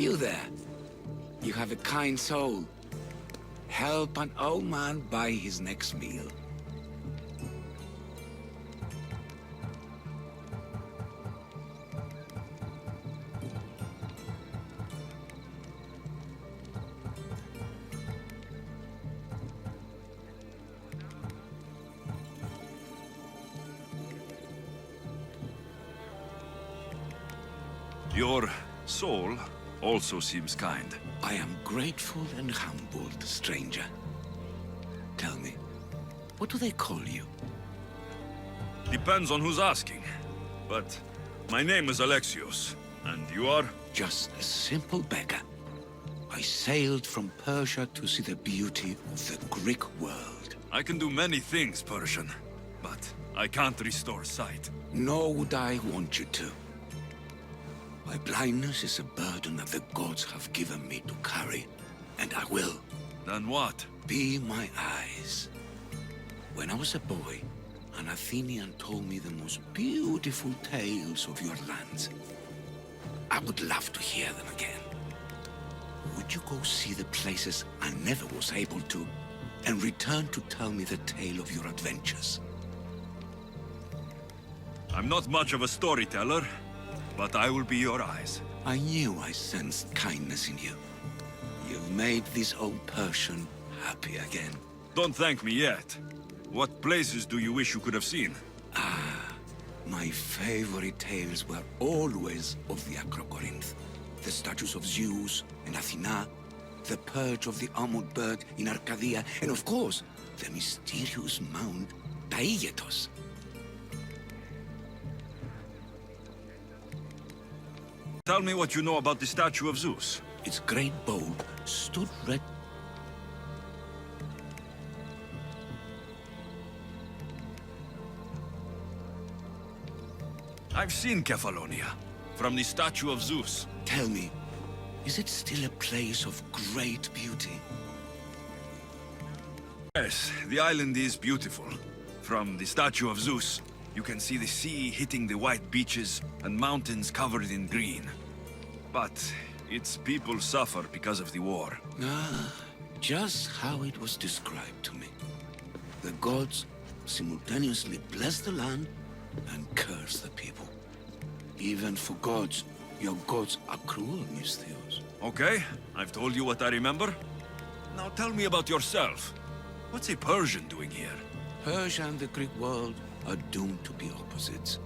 You there. You have a kind soul. Help an old man buy his next meal. Your soul also seems kind. I am grateful and humbled, stranger. Tell me, what do they call you? Depends on who's asking. But my name is Alexios. And you are? Just a simple beggar. I sailed from Persia to see the beauty of the Greek world. I can do many things, Persian. But I can't restore sight. Nor would I want you to. My blindness is a burden that the gods have given me to carry, and I will. Then what? Be my eyes. When I was a boy, an Athenian told me the most beautiful tales of your lands. I would love to hear them again. Would you go see the places I never was able to, and return to tell me the tale of your adventures? I'm not much of a storyteller, but I will be your eyes. I knew I sensed kindness in you. You've made this old Persian happy again. Don't thank me yet. What places do you wish you could have seen? My favorite tales were always of the Acrocorinth. The statues of Zeus and Athena, the perch of the armored bird in Arcadia, and of course, the mysterious Mount Taigetos. Tell me what you know about the statue of Zeus. Its great bow stood red. I've seen Kefalonia, from the statue of Zeus. Tell me, is it still a place of great beauty? Yes, the island is beautiful. From the statue of Zeus, you can see the sea hitting the white beaches and mountains covered in green. But its people suffer because of the war. Just how it was described to me. The gods simultaneously bless the land and curse the people. Even for gods, your gods are cruel, Misthios. Okay, I've told you what I remember. Now tell me about yourself. What's a Persian doing here? Persia and the Greek world are doomed to be opposites.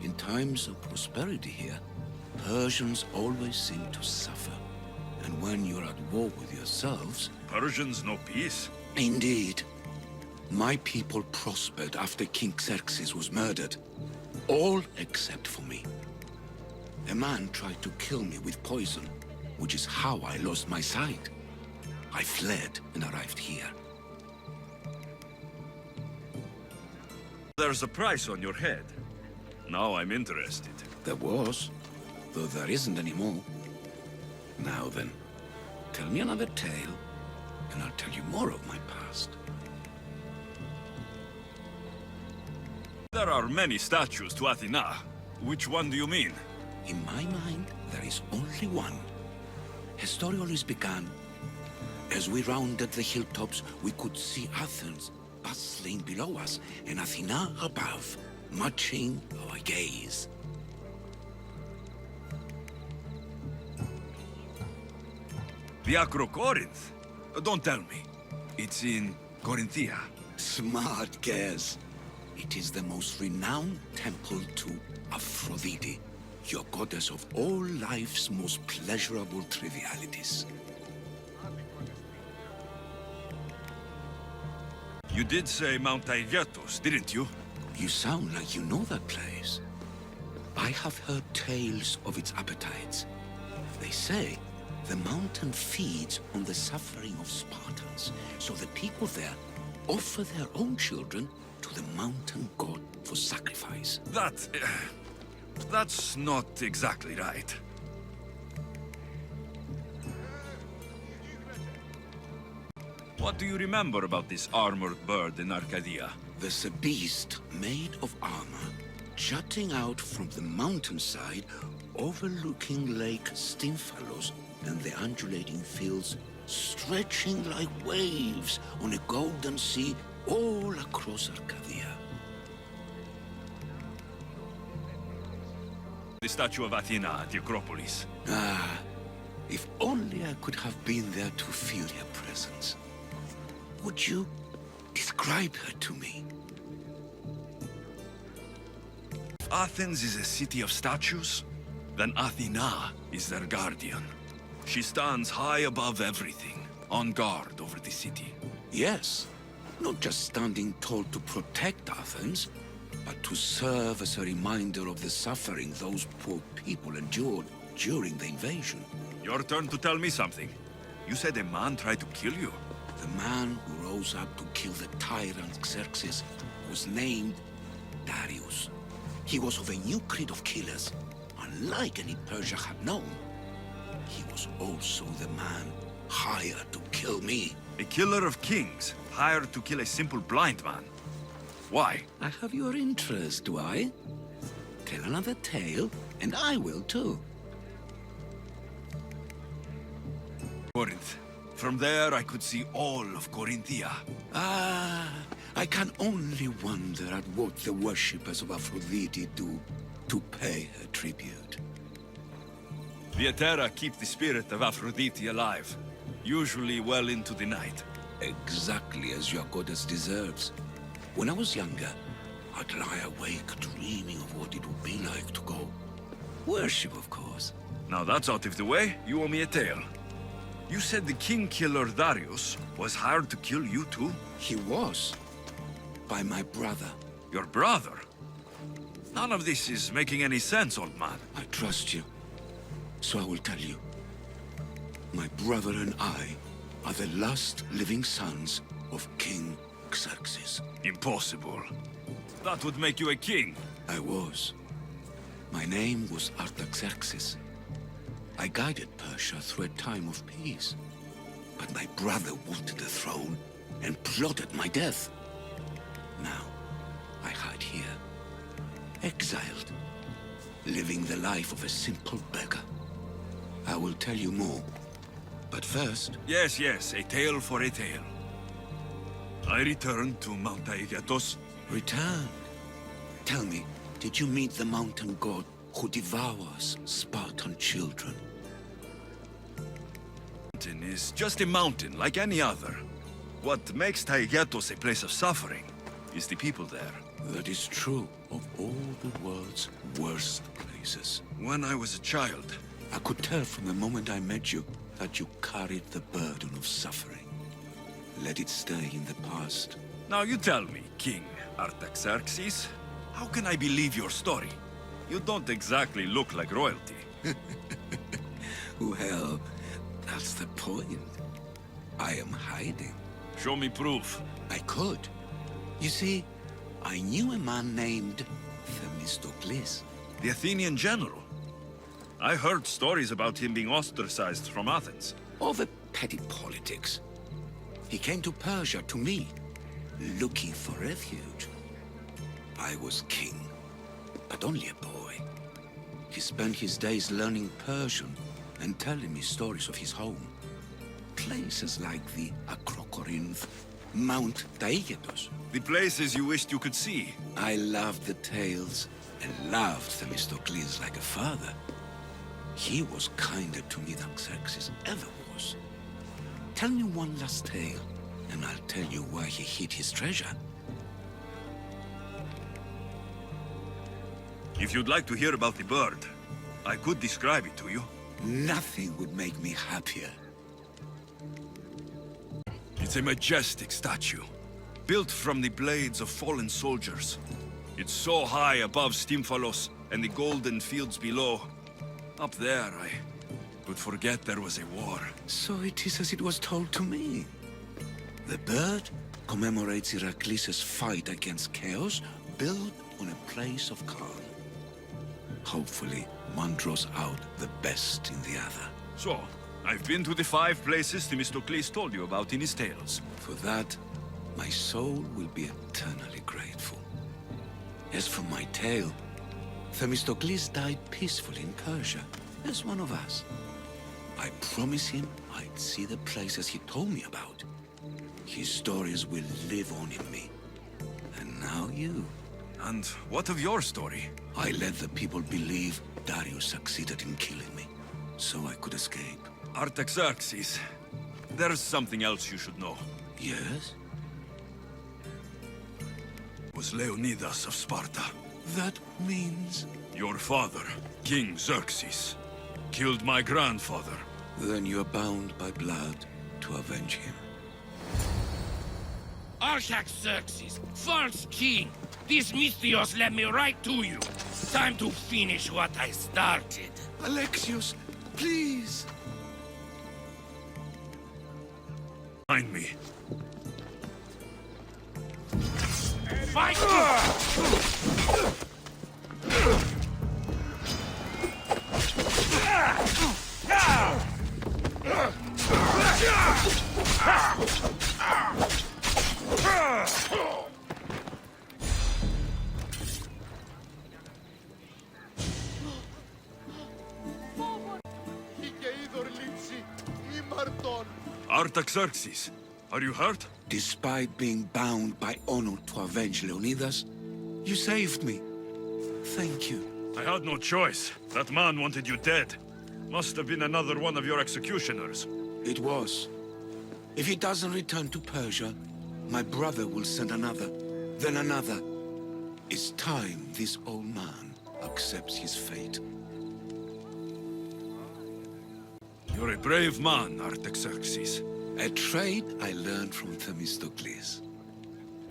In times of prosperity here, Persians always seem to suffer. And when you're at war with yourselves... Persians know peace? Indeed. My people prospered after King Xerxes was murdered. All except for me. A man tried to kill me with poison, which is how I lost my sight. I fled and arrived here. There's a price on your head. Now I'm interested. There was, though there isn't anymore. Now then, tell me another tale, and I'll tell you more of my past. There are many statues to Athena. Which one do you mean? In my mind, there is only one. Her story always began. As we rounded the hilltops, we could see Athens bustling below us, and Athena above, matching our gaze. The Acrocorinth? Don't tell me. It's in Corinthia. Smart guess. It is the most renowned temple to Aphrodite, your goddess of all life's most pleasurable trivialities. You did say Mount Taygetos, didn't you? You sound like you know that place. I have heard tales of its appetites. They say the mountain feeds on the suffering of Spartans, so the people there offer their own children to the mountain god for sacrifice. That's not exactly right. What do you remember about this armored bird in Arcadia? There's a beast made of armor, jutting out from the mountainside, overlooking Lake Stymphalos and the undulating fields stretching like waves on a golden sea all across Arcadia. The statue of Athena at the Acropolis. Ah, if only I could have been there to feel her presence. Would you describe her to me? If Athens is a city of statues, then Athena is their guardian. She stands high above everything, on guard over the city. Yes, not just standing tall to protect Athens, but to serve as a reminder of the suffering those poor people endured during the invasion. Your turn to tell me something. You said a man tried to kill you. The man who rose up to kill the tyrant Xerxes was named Darius. He was of a new creed of killers, unlike any Persia had known. He was also the man hired to kill me. A killer of kings, hired to kill a simple blind man. Why? I have your interest, do I? Tell another tale, and I will too. Corinth. From there I could see all of Corinthia. Ah, I can only wonder at what the worshippers of Aphrodite do to pay her tribute. The Etera keep the spirit of Aphrodite alive, usually well into the night. Exactly as your goddess deserves. When I was younger, I'd lie awake dreaming of what it would be like to go. Worship, of course. Now that's out of the way, you owe me a tale. You said the king killer Darius was hired to kill you too? He was. By my brother. Your brother? None of this is making any sense, old man. I trust you, so I will tell you. My brother and I are the last living sons of King Xerxes. Impossible. That would make you a king. I was. My name was Artaxerxes. I guided Persia through a time of peace. But my brother wanted the throne and plotted my death. Now, I hide here, exiled, living the life of a simple beggar. I will tell you more, but first... Yes, a tale for a tale. I returned to Mount Aegatos. Returned? Tell me, did you meet the mountain god who devours Spartan children? Mountain is just a mountain like any other. What makes Taygetos a place of suffering is the people there. That is true of all the world's worst places. When I was a child, I could tell from the moment I met you that you carried the burden of suffering. Let it stay in the past. Now you tell me, King Artaxerxes, how can I believe your story? You don't exactly look like royalty. Well, that's the point. I am hiding. Show me proof. I could. You see, I knew a man named Themistocles. The Athenian general. I heard stories about him being ostracized from Athens. Over petty politics. He came to Persia to me, looking for refuge. I was king, but only a boy. He spent his days learning Persian and telling me stories of his home. Places like the Acrocorinth, Mount Taygetos. The places you wished you could see. I loved the tales and loved Themistocles like a father. He was kinder to me than Xerxes ever was. Tell me one last tale, and I'll tell you why he hid his treasure. If you'd like to hear about the bird, I could describe it to you. Nothing would make me happier. It's a majestic statue, built from the blades of fallen soldiers. It's so high above Stymphalos and the golden fields below. Up there, I could forget there was a war. So it is as it was told to me. The bird commemorates Heracles' fight against chaos, built on a place of calm. Hopefully, one draws out the best in the other. So, I've been to the 5 places Themistocles told you about in his tales. For that, my soul will be eternally grateful. As for my tale, Themistocles died peacefully in Persia, as one of us. I promised him I'd see the places he told me about. His stories will live on in me. And now you. And what of your story? I let the people believe Darius succeeded in killing me, so I could escape. Artaxerxes, there's something else you should know. Yes? Was Leonidas of Sparta. That means... Your father, King Xerxes, killed my grandfather. Then you're bound by blood to avenge him. Artaxerxes, false king! These Mythios led me right to you. Time to finish what I started. Alexios, please! Find me. Fight! Artaxerxes, are you hurt? Despite being bound by honor to avenge Leonidas, you saved me. Thank you. I had no choice. That man wanted you dead. Must have been another one of your executioners. It was. If he doesn't return to Persia, my brother will send another, then another. It's time this old man accepts his fate. You're a brave man, Artaxerxes. A trait I learned from Themistocles.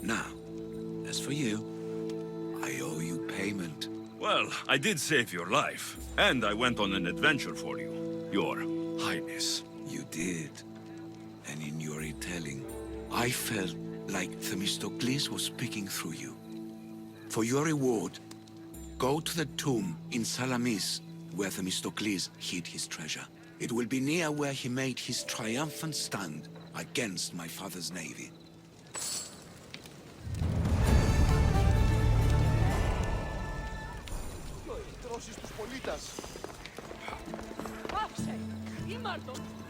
Now, as for you, I owe you payment. Well, I did save your life, and I went on an adventure for you, Your Highness. You did. And in your retelling, I felt like Themistocles was speaking through you. For your reward, go to the tomb in Salamis, where Themistocles hid his treasure. It will be near where he made his triumphant stand against my father's navy. Πάψε! Ήμαρτον!